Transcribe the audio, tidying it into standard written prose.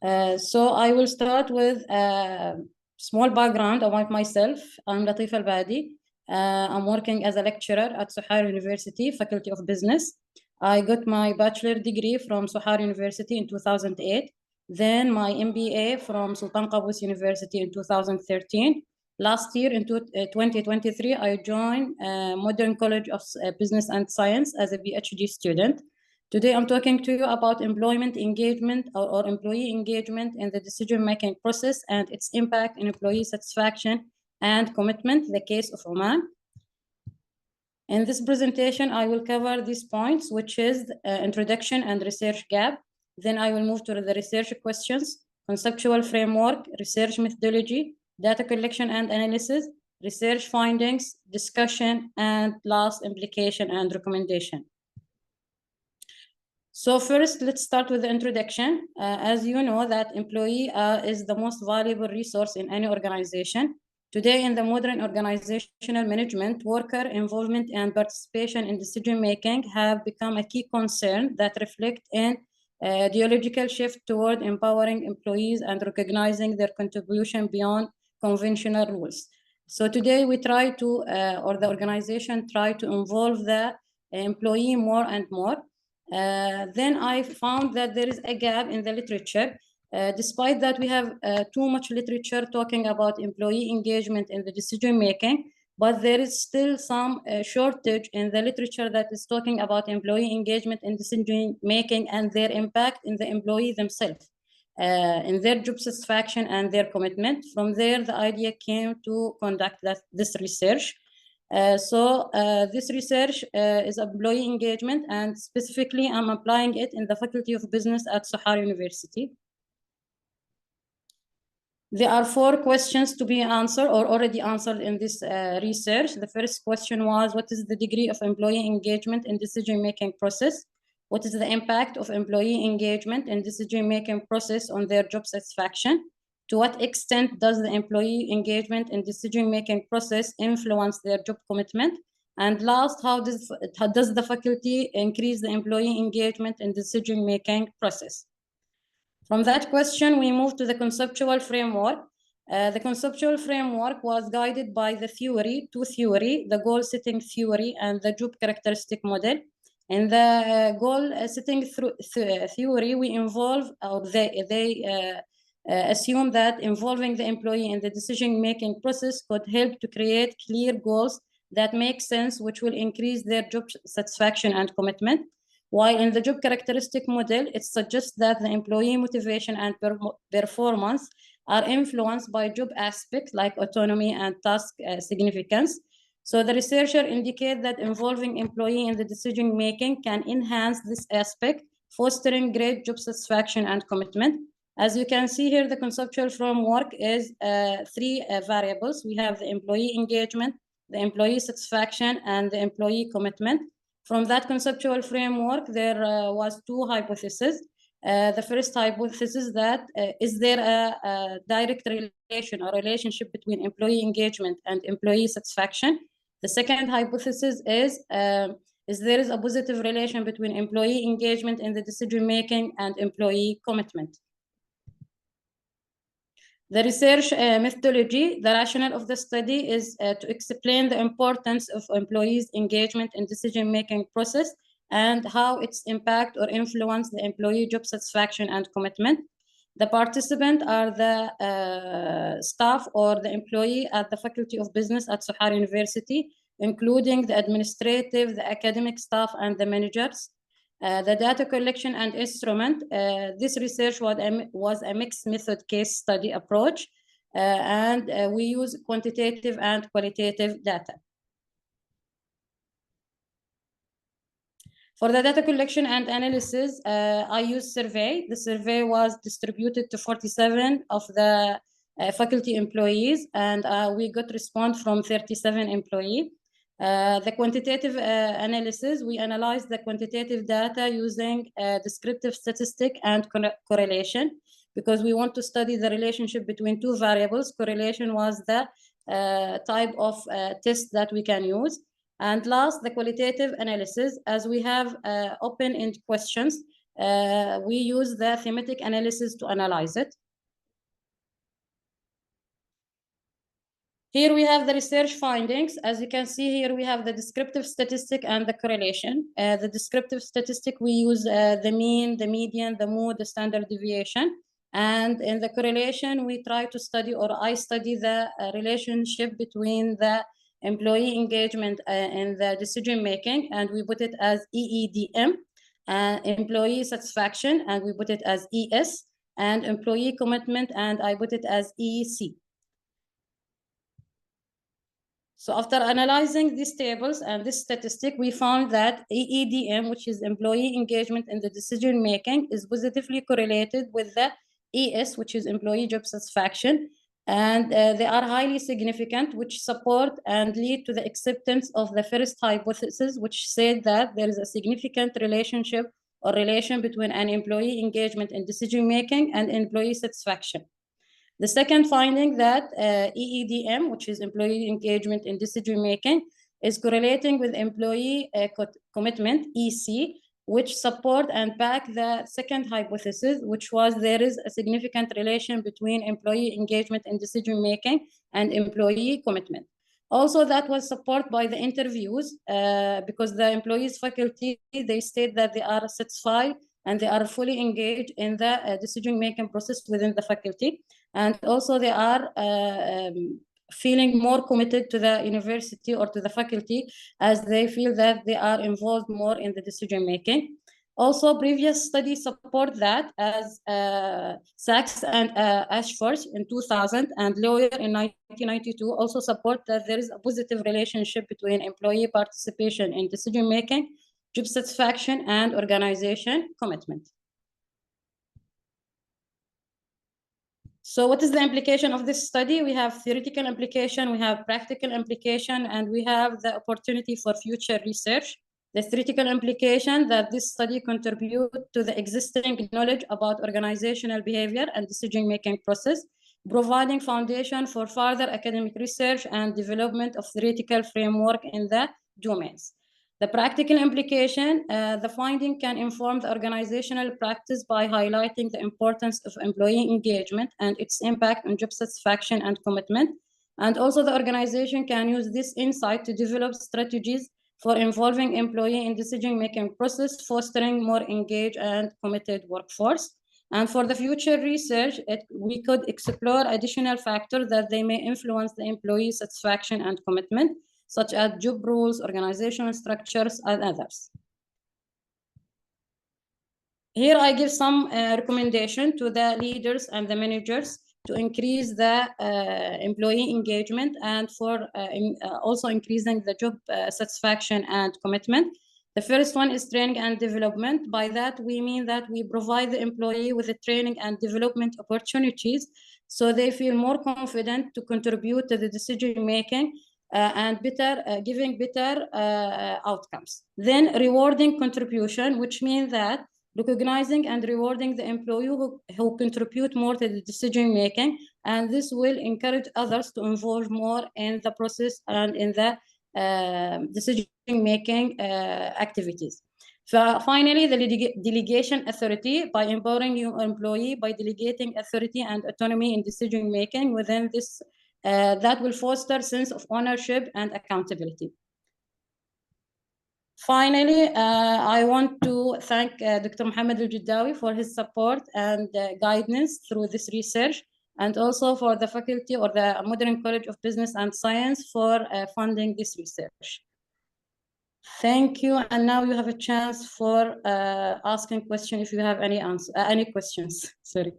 So I will start with a small background about myself. I'm Latifa Albadi. I'm working as a lecturer at Sohar University, Faculty of Business. I got my bachelor degree from Sohar University in 2008. Then my MBA from Sultan Qaboos University in 2013. Last year, in 2023, I joined Modern College of Business and Science as a PhD student. Today, I'm talking to you about employment engagement or employee engagement in the decision-making process and its impact on employee satisfaction and commitment, the case of Oman. In this presentation, I will cover these points, which is introduction and research gap. Then I will move to the research questions, conceptual framework, research methodology, data collection and analysis, research findings, discussion, and last implication and recommendation. So first, let's start with the introduction. As you know, that employee is the most valuable resource in any organization. Today, in the modern organizational management, worker involvement and participation in decision-making have become a key concern that reflect in ideological shift toward empowering employees and recognizing their contribution beyond conventional rules. So today, we try to, or the organization try to involve the employee more and more. Then I found that there is a gap in the literature. Despite that, we have too much literature talking about employee engagement in the decision-making, but there is still some shortage in the literature that is talking about employee engagement in decision-making and their impact in the employee themselves, in their job satisfaction and their commitment. From there, the idea came to conduct this research. This research is employee engagement, and specifically I'm applying it in the Faculty of Business at Sohar University. There are 4 questions to be answered or already answered in this research. The first question was, what is the degree of employee engagement in decision-making process? What is the impact of employee engagement in decision-making process on their job satisfaction? To what extent does the employee engagement in decision-making process influence their job commitment? And last, how does the faculty increase the employee engagement in decision-making process? From that question, we move to the conceptual framework. The conceptual framework was guided by the two theory, the goal-setting theory and the job characteristic model. In the goal-setting theory, we involve, or they assume that involving the employee in the decision-making process could help to create clear goals that make sense, which will increase their job satisfaction and commitment. While in the job characteristic model, it suggests that the employee motivation and performance are influenced by job aspects like autonomy and task significance. So the researcher indicates that involving employee in the decision-making can enhance this aspect, fostering great job satisfaction and commitment. As you can see here, the conceptual framework is 3 variables. We have the employee engagement, the employee satisfaction, and the employee commitment. From that conceptual framework, there was 2 hypotheses. The first hypothesis that is there a direct relation or relationship between employee engagement and employee satisfaction? The second hypothesis is there is a positive relation between employee engagement in the decision-making and employee commitment. The research methodology, the rationale of the study is to explain the importance of employees' engagement in decision-making process and how its impact or influence the employee job satisfaction and commitment. The participants are the staff or the employee at the Faculty of Business at Sohar University, including the administrative, the academic staff, and the managers. The data collection and instrument, this research was a mixed method case study approach, and we use quantitative and qualitative data. For the data collection and analysis, I used survey. The survey was distributed to 47 of the faculty employees, and we got response from 37 employees. The quantitative analysis, we analyzed the quantitative data using descriptive statistic and correlation, because we want to study the relationship between 2 variables. Correlation was the type of test that we can use. And last, the qualitative analysis, as we have open-end questions. we use the thematic analysis to analyze it. Here we have the research findings. As you can see here, we have the descriptive statistic and the correlation. The descriptive statistic, we use the mean, the median, the mode, the standard deviation. And in the correlation, we try to study, or I study the relationship between the employee engagement and the decision making, and we put it as EEDM, employee satisfaction, and we put it as ES, and employee commitment, and I put it as EC. So after analyzing these tables and this statistic, we found that EEDM, which is employee engagement in the decision making, is positively correlated with the ES, which is employee job satisfaction. And they are highly significant, which support and lead to the acceptance of the first hypothesis, which said that there is a significant relationship or relation between an employee engagement in decision making and employee satisfaction. The second finding that EEDM, which is employee engagement in decision making, is correlating with employee commitment, EC, which support and back the second hypothesis, which was there is a significant relation between employee engagement in decision making and employee commitment. Also, that was supported by the interviews because the employees faculty, they state that they are satisfied and they are fully engaged in the decision-making process within the faculty. And also they are feeling more committed to the university or to the faculty as they feel that they are involved more in the decision-making. Also, previous studies support that, as Sachs and Ashford in 2000 and Lawyer in 1992 also support that there is a positive relationship between employee participation in decision-making, job satisfaction, and organization commitment. So what is the implication of this study? We have theoretical implication, we have practical implication, and we have the opportunity for future research. The theoretical implication that this study contribute to the existing knowledge about organizational behavior and decision-making process, providing foundation for further academic research and development of theoretical framework in the domains. The practical implication, the finding can inform the organizational practice by highlighting the importance of employee engagement and its impact on job satisfaction and commitment. And also the organization can use this insight to develop strategies for involving employee in decision-making process, fostering more engaged and committed workforce. And for the future research, we could explore additional factors that they may influence the employee satisfaction and commitment, such as job rules, organizational structures, and others. Here I give some recommendation to the leaders and the managers to increase the employee engagement and for also increasing the job satisfaction and commitment. The first one is training and development. By that, we mean that we provide the employee with the training and development opportunities so they feel more confident to contribute to the decision-making and giving better outcomes. Then rewarding contribution, which means that recognizing and rewarding the employee who contribute more to the decision making, and this will encourage others to involve more in the process and in the decision making activities. Finally, the delegation authority, by empowering your employee by delegating authority and autonomy in decision making within this, that will foster sense of ownership and accountability. Finally, I want to thank Dr. Mohammed Al-Jiddawi for his support and guidance through this research, and also for the faculty or the Modern College of Business and Science for funding this research. Thank you, and now you have a chance for asking questions if you have any questions. Sorry.